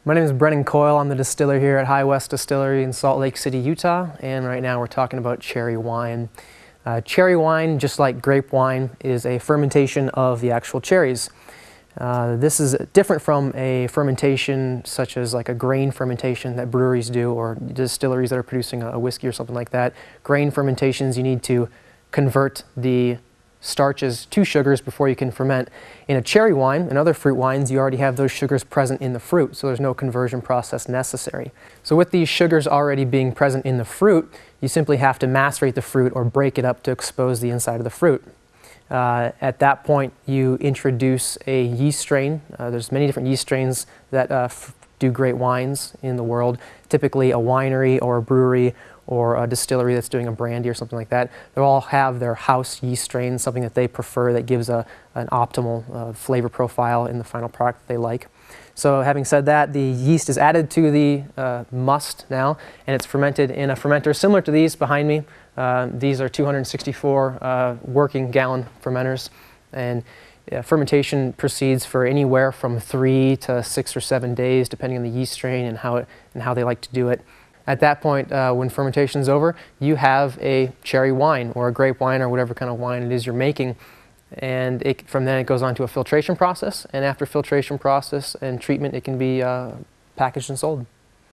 My name is Brennan Coyle. I'm the distiller here at High West Distillery in Salt Lake City, Utah, and right now we're talking about cherry wine. Cherry wine, just like grape wine, is a fermentation of the actual cherries. This is different from a fermentation such as like a grain fermentation that breweries do or distilleries that are producing a whiskey or something like that. Grain fermentations, you need to convert the starches to sugars before you can ferment. In a cherry wine and other fruit wines, you already have those sugars present in the fruit, so there's no conversion process necessary. So with these sugars already being present in the fruit, you simply have to macerate the fruit or break it up to expose the inside of the fruit. At that point, you introduce a yeast strain. There's many different yeast strains that do great wines in the world. Typically a winery or a brewery or a distillery that's doing a brandy or something like that. They all have their house yeast strains, something that they prefer that gives an optimal flavor profile in the final product that they like. So having said that, the yeast is added to the must now, and it's fermented in a fermenter similar to these behind me. These are 264 working gallon fermenters, and fermentation proceeds for anywhere from 3 to 6 or 7 days, depending on the yeast strain and how they like to do it. At that point, when fermentation is over, you have a cherry wine or a grape wine or whatever kind of wine it is you're making. And from then it goes on to a filtration process, and after filtration process and treatment, it can be packaged and sold.